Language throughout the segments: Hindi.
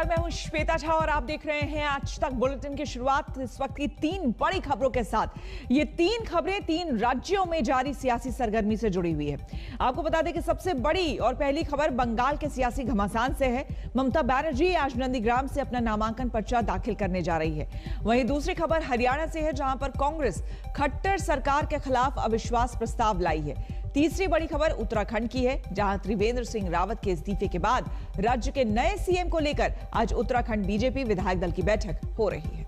नमस्कार, मैं हूं श्वेता झा और आप देख रहे हैं आज तक बुलेटिन की शुरुआत इस वक्त की 3 बड़ी खबरों के साथ। ये 3 खबरें 3 राज्यों में जारी सियासी सरगर्मी से जुड़ी हुई है। आपको बता दें कि सबसे बड़ी और पहली खबर बंगाल के सियासी घमासान से है। ममता बनर्जी आज नंदीग्राम से अपना नामांकन पर्चा दाखिल करने जा रही है। वहीं दूसरी खबर हरियाणा से है, जहां पर कांग्रेस खट्टर सरकार के खिलाफ अविश्वास प्रस्ताव लाई है। तीसरी बड़ी खबर उत्तराखंड की है, जहां त्रिवेंद्र सिंह रावत के इस्तीफे के बाद राज्य के नए सीएम को लेकर आज उत्तराखंड बीजेपी विधायक दल की बैठक हो रही है।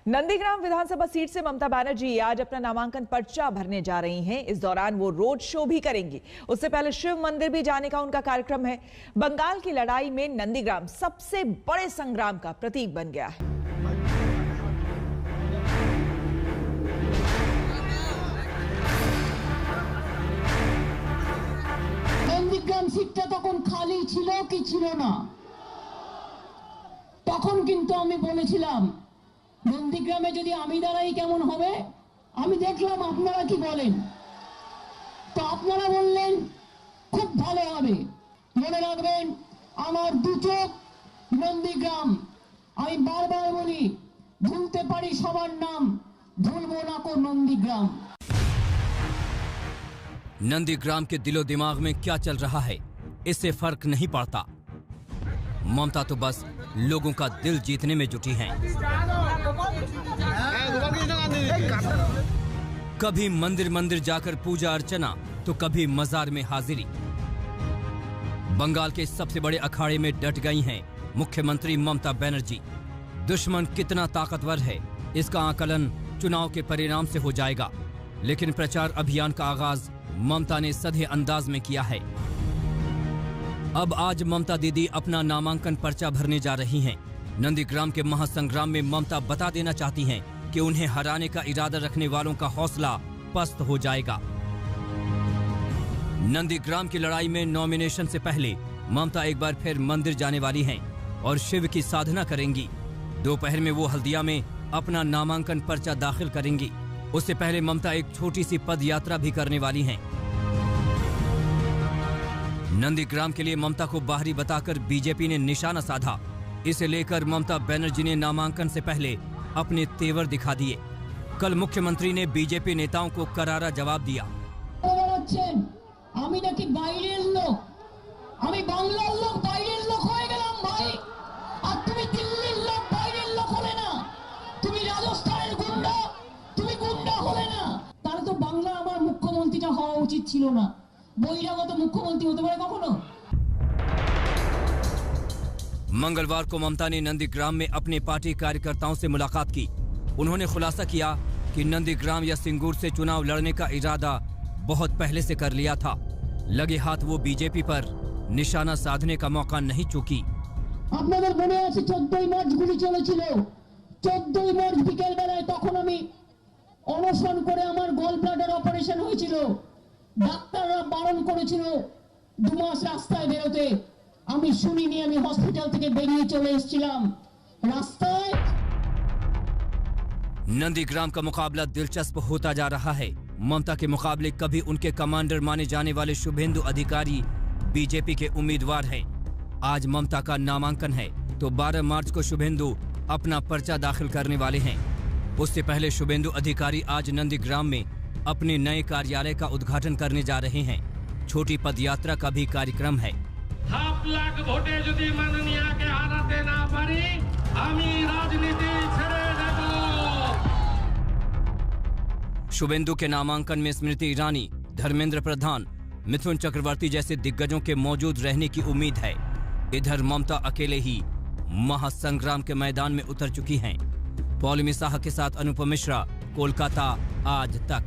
नंदीग्राम विधानसभा सीट से ममता बनर्जी आज अपना नामांकन पर्चा भरने जा रही हैं। इस दौरान वो रोड शो भी करेंगी। उससे पहले शिव मंदिर भी जाने का उनका कार्यक्रम है। बंगाल की लड़ाई में नंदीग्राम सबसे बड़े संग्राम का प्रतीक बन गया है। নন্দীগ্রাম সিটটা তখন খালি ছিল কি ছিল না, তখন কিন্তু আমি বলেছিলাম নন্দীগ্রামে যদি আমি দাঁড়াই কেমন হবে। আমি দেখলাম আপনারা কি বলেন, তো আপনারা বললেন খুব ভালো হবে। মনে রাখবেন আমার দু চোখ নন্দীগ্রাম। আমি বারবার বলি ভুলতে পারি সবার নাম, ভুলবো না কো নন্দীগ্রাম। नंदीग्राम के दिलो दिमाग में क्या चल रहा है इससे फर्क नहीं पड़ता। ममता तो बस लोगों का दिल जीतने में जुटी हैं। कभी मंदिर मंदिर जाकर पूजा अर्चना तो कभी मजार में हाजिरी। बंगाल के सबसे बड़े अखाड़े में डट गई हैं मुख्यमंत्री ममता बनर्जी। दुश्मन कितना ताकतवर है इसका आकलन चुनाव के परिणाम से हो जाएगा, लेकिन प्रचार अभियान का आगाज ममता ने सधे अंदाज में किया है। अब आज ममता दीदी अपना नामांकन पर्चा भरने जा रही हैं। नंदीग्राम के महासंग्राम में ममता बता देना चाहती हैं कि उन्हें हराने का इरादा रखने वालों का हौसला पस्त हो जाएगा। नंदीग्राम की लड़ाई में नॉमिनेशन से पहले ममता एक बार फिर मंदिर जाने वाली हैं और शिव की साधना करेंगी। दोपहर में वो हल्दिया में अपना नामांकन पर्चा दाखिल करेंगी। उससे पहले ममता एक छोटी सी पद यात्रा भी करने वाली हैं। नंदीग्राम के लिए ममता को बाहरी बताकर बीजेपी ने निशाना साधा। इसे लेकर ममता बनर्जी ने नामांकन से पहले अपने तेवर दिखा दिए। कल मुख्यमंत्री ने बीजेपी नेताओं को करारा जवाब दिया। मंगलवार को ममता ने नंदीग्राम में अपने पार्टी कार्यकर्ताओं से मुलाकात की। उन्होंने खुलासा किया कि नंदीग्राम या सिंगूर से चुनाव लड़ने का इरादा बहुत पहले से कर लिया था। लगे हाथ वो बीजेपी पर निशाना साधने का मौका नहीं चूकी। আপনাদের মনে আছে 14 মার্চ গুলি চলেছিল। 14 মার্চ বিকেল বেলায় তখন আমি অনশন করে আমার গল ব্লাডার অপারেশন হয়েছিল। ডাক্তাররা বারণ করেছিল 2 মাস রাস্তায় বেরোতে। আমি শুনিনি, আমি হসপিটাল থেকে বেরিয়ে চলে এসেছিলাম রাস্তায়। नंदीग्राम का मुकाबला दिलचस्प होता जा रहा है। ममता के मुकाबले कभी उनके कमांडर माने जाने वाले शुभेंदु अधिकारी बीजेपी के उम्मीदवार हैं। आज ममता का नामांकन है तो 12 मार्च को शुभेंदु अपना पर्चा दाखिल करने वाले हैं। उससे पहले शुभेंदु अधिकारी आज नंदीग्राम में अपने नए कार्यालय का उद्घाटन करने जा रहे हैं। छोटी पदयात्रा का भी कार्यक्रम है। 7 लाख ভোটে যদি মাননীয়াকে হারাতে না পারি আমি রাজনীতি ছেড়ে দেব। शुभेंदु के नामांकन में स्मृति ईरानी, धर्मेंद्र प्रधान, मिथुन चक्रवर्ती जैसे दिग्गजों के मौजूद रहने की उम्मीद है। इधर ममता अकेले ही महासंग्राम के मैदान में उतर चुकी हैं। पौलमी साह के साथ अनुपम मिश्रा, कोलकाता, आज तक।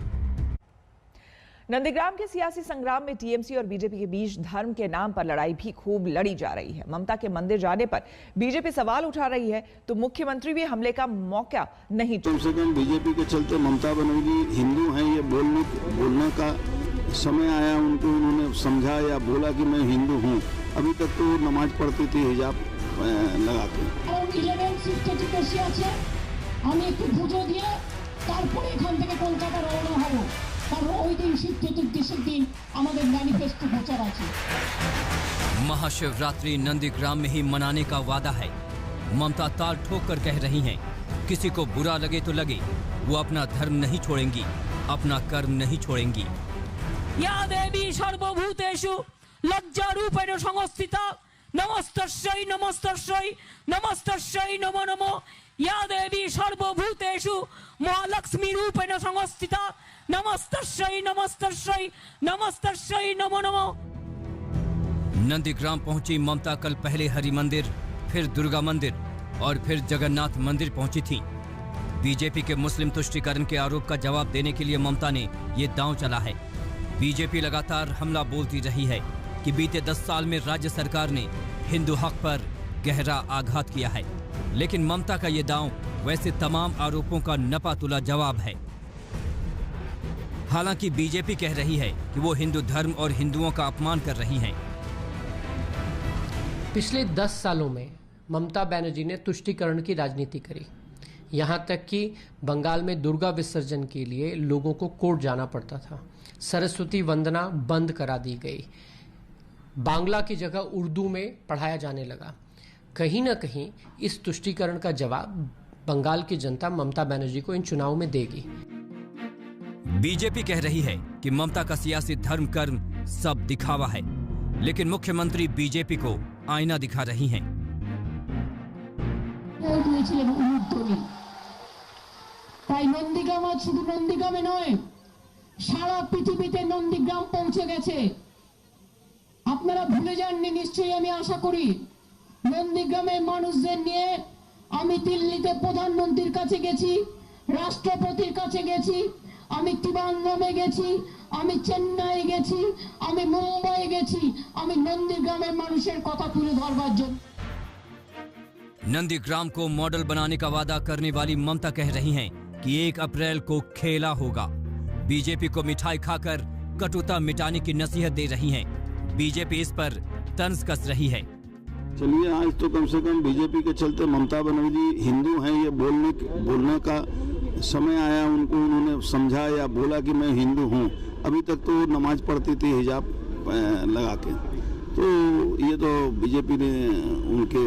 नंदीग्राम के सियासी संग्राम में टीएमसी और बीजेपी के बीच धर्म के नाम पर लड़ाई भी खूब लड़ी जा रही है। ममता के मंदिर जाने पर बीजेपी सवाल उठा रही है तो मुख्यमंत्री भी हमले का मौका नहीं। कम से कम बीजेपी के चलते ममता बनर्जी हिंदू हैं ये बोलने का समय आया उनको। उन्होंने समझा या बोला कि मैं हिंदू हूँ। अभी तक तो नमाज पढ़ती थी हिजाब लगा के। আমি একটু পুজো দিয়ে তারপরে এখান থেকে কলকাতা রওনা হব। কারণ ওই দিন শিব চতুর্দশীর দিন আমাদের ম্যানিফেস্টো প্রচার আছে। महाशिवरात्रि नंदीग्राम में ही मनाने का वादा है। ममता ताल ठोक कर कह रही हैं, किसी को बुरा लगे तो लगे, वो अपना धर्म नहीं छोड़ेंगी, अपना कर्म नहीं छोड़ेंगी। या देवी सर्वभूतेषु लज्जारूपेण संस्थिता नमस्तस्यै नमस्तस्यै नमस्तस्यै नमो नमो। या देवी सर्वभूतेषु महालक्ष्मी रूपेण संस्थिता नमस्तस्यै नमस्तस्यै नमस्तस्यै नमो नमो। नंदीग्राम पहुंची ममता कल पहले हरि मंदिर, फिर दुर्गा मंदिर और फिर जगन्नाथ मंदिर पहुंची थी। बीजेपी के मुस्लिम तुष्टीकरण के आरोप का जवाब देने के लिए ममता ने ये दांव चला है। बीजेपी लगातार हमला बोलती रही है कि बीते 10 साल में राज्य सरकार ने हिंदू हक पर गहरा आघात किया है, लेकिन ममता का ये दांव वैसे तमाम आरोपों का नपातुला जवाब है। हालांकि बीजेपी कह रही है कि वो हिंदू धर्म और हिंदुओं का अपमान कर रही हैं। पिछले 10 सालों में ममता बनर्जी ने तुष्टीकरण की राजनीति करी। यहाँ तक कि बंगाल में दुर्गा विसर्जन के लिए लोगों को कोर्ट जाना पड़ता था। सरस्वती वंदना बंद करा दी गई। बांग्ला की जगह उर्दू में पढ़ाया जाने लगा। कहीं ना कहीं इस तुष्टीकरण का जवाब बंगाल की जनता ममता बनर्जी को इन चुनाव में देगी। बीजेपी कह रही है कि ममता का सियासी धर्म कर्म सब दिखावा है, लेकिन मुख्यमंत्री बीजेपी को आईना दिखा रही हैं। তাই নন্দীগ্রাম আজ শুধু নন্দীগ্রামে নয়, সারা পৃথিবীতে নন্দীগ্রাম পৌঁছে গেছে। আপনারা ভুলে যাননি নিশ্চয়ই, আমি আশা করি। নন্দীগ্রামের মানুষদের নিয়ে আমি দিল্লিতে প্রধানমন্ত্রীর কাছে গেছি, রাষ্ট্রপতির কাছে গেছি, আমি ত্রিবান্দ্রমে গেছি, আমি চেন্নাই গেছি, আমি মুম্বাই গেছি, আমি নন্দীগ্রামের মানুষের কথা তুলে ধরবার জন্য। नंदीग्राम को मॉडल बनाने का वादा करने वाली ममता कह रही हैं कि 1 अप्रैल को खेला होगा। बीजेपी को मिठाई खाकर कटुता मिटाने की नसीहत दे रही हैं। बीजेपी इस पर तंज कस रही है। चलिए, आज तो कम से कम बीजेपी के चलते ममता बनर्जी हिंदू हैं ये बोलने का समय आया उनको, उन्होंने समझा या बोला कि मैं हिंदू हूँ। अभी तक तो नमाज पढ़ती थी हिजाब लगा के, तो ये तो बीजेपी ने उनके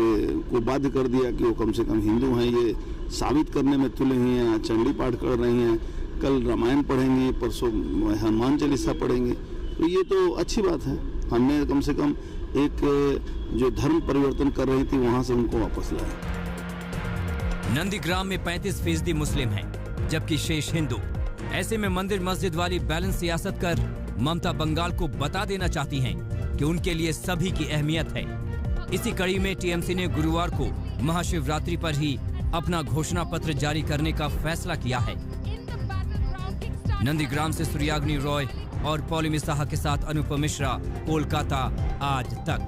को बाध्य कर दिया कि वो कम से कम हिंदू हैं, ये साबित करने में तुले हुए हैं। चंडी पाठ कर रही हैं, कल रामायण पढ़ेंगे, परसों हनुमान चालीसा पढ़ेंगे, तो ये तो अच्छी बात है। हमने कम से कम एक जो धर्म परिवर्तन कर रही थी वहाँ से उनको वापस लाया। नंदीग्राम में 35% मुस्लिम हैं, जबकि शेष हिंदू। ऐसे में मंदिर मस्जिद वाली बैलेंस सियासत कर ममता बंगाल को बता देना चाहती हैं कि उनके लिए सभी की अहमियत है। इसी कड़ी में टीएमसी ने गुरुवार को महाशिवरात्रि पर ही अपना घोषणा पत्र जारी करने का फैसला किया है। नंदीग्राम से सूर्याग्नि रॉय और पॉलिमी साहा के साथ अनुपम मिश्रा, कोलकाता आज तक।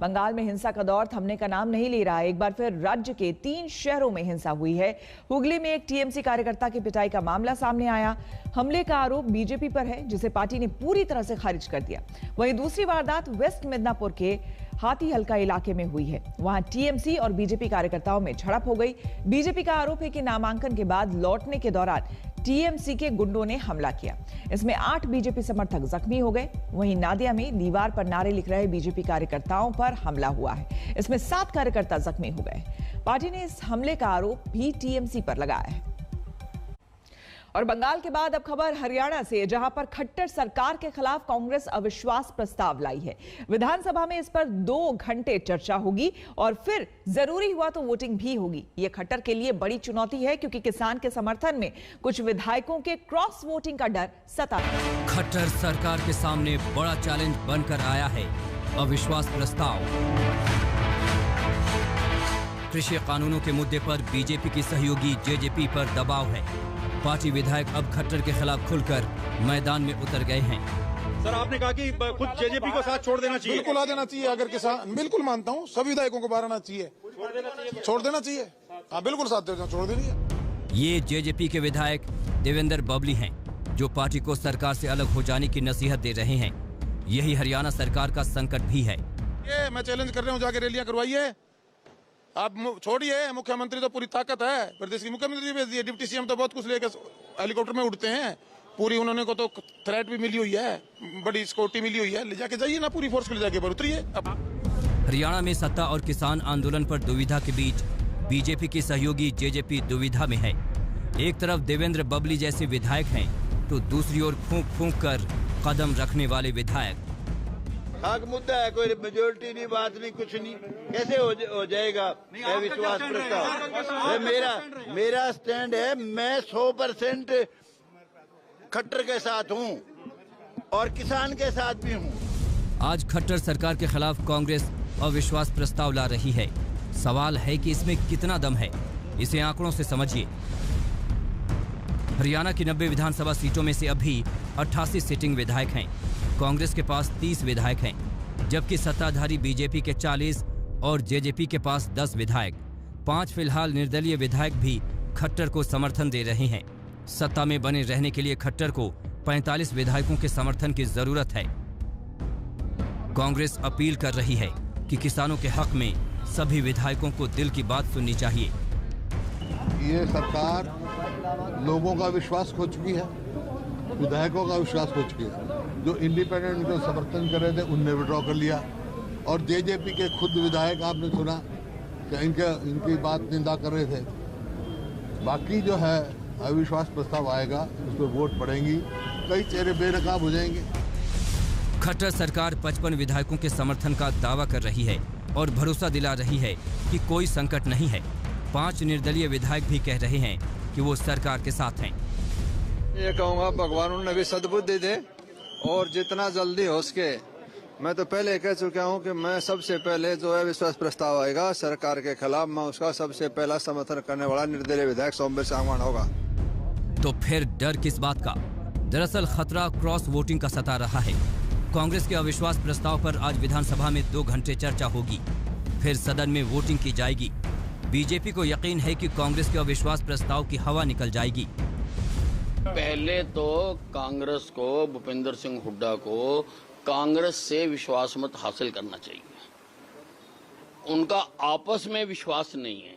बंगाल में हिंसा का दौर थमने का नाम नहीं ले रहा है। एक बार फिर राज्य के 3 शहरों में हिंसा हुई है। हुगली में एक टीएमसी कार्यकर्ता की पिटाई का मामला सामने आया। हमले का आरोप बीजेपी पर है, जिसे पार्टी ने पूरी तरह से खारिज कर दिया। वहीं दूसरी वारदात वेस्ट मिदनापुर के हाथी हल्का इलाके में हुई है। वहां टीएमसी और बीजेपी कार्यकर्ताओं में झड़प हो गई। बीजेपी का आरोप है कि नामांकन के बाद लौटने के दौरान टीएमसी के गुंडों ने हमला किया। इसमें 8 बीजेपी समर्थक जख्मी हो गए। वहीं नादिया में दीवार पर नारे लिख रहे बीजेपी कार्यकर्ताओं पर हमला हुआ है। इसमें 7 कार्यकर्ता जख्मी हो गए। पार्टी ने इस हमले का आरोप भी टीएमसी पर लगाया है। और बंगाल के बाद अब खबर हरियाणा से, जहां पर खट्टर सरकार के खिलाफ कांग्रेस अविश्वास प्रस्ताव लाई है। विधानसभा में इस पर 2 घंटे चर्चा होगी और फिर जरूरी हुआ तो वोटिंग भी होगी। यह खट्टर के लिए बड़ी चुनौती है, क्योंकि किसान के समर्थन में कुछ विधायकों के क्रॉस वोटिंग का डर सता है। खट्टर सरकार के सामने बड़ा चैलेंज बनकर आया है अविश्वास प्रस्ताव। कृषि कानूनों के मुद्दे पर बीजेपी की सहयोगी जेजेपी पर दबाव है। पार्टी विधायक अब खट्टर के खिलाफ खुलकर मैदान में उतर गए हैं। सर, आपने कहा कि खुद जेजेपी को साथ छोड़ देना चाहिए। बिल्कुल आ देना चाहिए। अगर किसान, बिल्कुल मानता हूँ, सभी विधायकों को बाहर आना चाहिए, छोड़ देना चाहिए। हाँ, बिल्कुल साथ देना, छोड़ देनी। ये जेजेपी के विधायक देवेंद्र बबली हैं, जो पार्टी को सरकार से अलग हो जाने की नसीहत दे रहे हैं। यही हरियाणा सरकार का संकट भी है। ये मैं चैलेंज कर रहा हूँ, जाके रैलियां करवाइए, आप छोड़िए, मुख्यमंत्री तो पूरी ताकत है, प्रदेश की मुख्यमंत्री भेज दिए, डिप्टी सीएम तो बहुत कुछ लेकर हेलीकॉप्टर में उड़ते हैं, पूरी उन्होंने को तो थ्रेट भी मिली हुई है, बड़ी सिक्योरिटी मिली हुई है, ले जाके जाइए ना, पूरी फोर्स को ले जाके पर उतरिए। हरियाणा में सत्ता और किसान आंदोलन पर दुविधा के बीच बीजेपी की सहयोगी जेजेपी दुविधा में है। एक तरफ देवेंद्र बबली जैसे विधायक हैं, तो दूसरी ओर फूंक फूंक कर कदम रखने वाले विधायक। खाक मुद्दा है, कोई मेजोरिटी नहीं, बात नहीं, कुछ नहीं, कैसे हो जाएगा अविश्वास प्रस्ताव? मेरा स्टैंड है, मैं 100% खट्टर के साथ हूँ और किसान के साथ भी हूँ। आज खट्टर सरकार के खिलाफ कांग्रेस अविश्वास प्रस्ताव ला रही है। सवाल है कि इसमें कितना दम है, इसे आंकड़ों से समझिए। हरियाणा की 90 विधानसभा सीटों में से अभी 88 सिटिंग विधायक हैं। कांग्रेस के पास 30 विधायक हैं, जबकि सत्ताधारी बीजेपी के 40 और जेजेपी के पास 10 विधायक। 5 फिलहाल निर्दलीय विधायक भी खट्टर को समर्थन दे रहे हैं। सत्ता में बने रहने के लिए खट्टर को 45 विधायकों के समर्थन की जरूरत है। कांग्रेस अपील कर रही है कि किसानों के हक में सभी विधायकों को दिल की बात सुननी चाहिए। ये सरकार लोगों का विश्वास खो चुकी है, विधायकों का विश्वास खो चुकी है। जो इंडिपेंडेंट को समर्थन कर रहे थे उनने विड्रॉ कर लिया, और जेजेपी के खुद विधायक आपने सुना कि इनकी बात निंदा कर रहे थे। बाकी जो है अविश्वास प्रस्ताव आएगा, उस पर वोट पड़ेंगी, कई चेहरे बेनकाब हो जाएंगे। खट्टर सरकार 55 विधायकों के समर्थन का दावा कर रही है और भरोसा दिला रही है कि कोई संकट नहीं है। 5 निर्दलीय विधायक भी कह रहे हैं कि वो सरकार के साथ हैं। ये कहूँगा भगवान उन्हें भी सद्बुद्धि दे, और जितना जल्दी हो सके, मैं तो पहले कह चुका हूँ कि मैं सबसे पहले जो है विश्वास प्रस्ताव आएगा सरकार के खिलाफ, मैं उसका सबसे पहला समर्थन करने वाला निर्दलीय विधायक सोमवीर सांगवान होगा। तो फिर डर किस बात का? दरअसल खतरा क्रॉस वोटिंग का सता रहा है। कांग्रेस के अविश्वास प्रस्ताव पर आज विधानसभा में 2 घंटे चर्चा होगी, फिर सदन में वोटिंग की जाएगी। बीजेपी को यकीन है कि कांग्रेस के अविश्वास प्रस्ताव की हवा निकल जाएगी। पहले तो कांग्रेस को, भूपेंद्र सिंह हुड्डा को कांग्रेस से विश्वास मत हासिल करना चाहिए। उनका आपस में विश्वास नहीं है।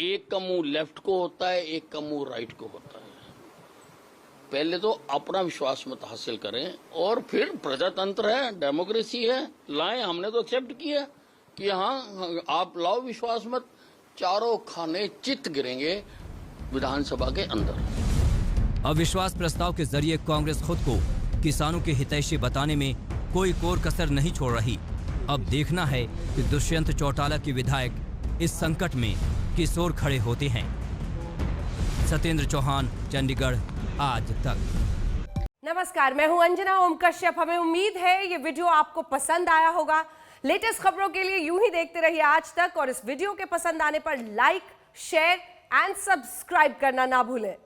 एक का मुंह लेफ्ट को होता है, एक का मुंह राइट को होता है। पहले तो अपना विश्वास मत हासिल करें, और फिर प्रजातंत्र है, डेमोक्रेसी है, लाएं। हमने तो एक्सेप्ट किया कि हाँ आप लाओ विश्वास मत, चारों खाने चित गिरेंगे विधानसभा के अंदर। अविश्वास प्रस्ताव के जरिए कांग्रेस खुद को किसानों के हितैषी बताने में कोई कोर कसर नहीं छोड़ रही। अब देखना है कि दुष्यंत चौटाला के विधायक इस संकट में किस ओर खड़े होते हैं। सत्येंद्र चौहान, चंडीगढ़, आज तक। नमस्कार, मैं हूं अंजना ओम कश्यप। हमें उम्मीद है ये वीडियो आपको पसंद आया होगा। लेटेस्ट खबरों के लिए यूं ही देखते रहिए आज तक, और इस वीडियो के पसंद आने पर लाइक, शेयर एंड सब्सक्राइब करना ना भूलें।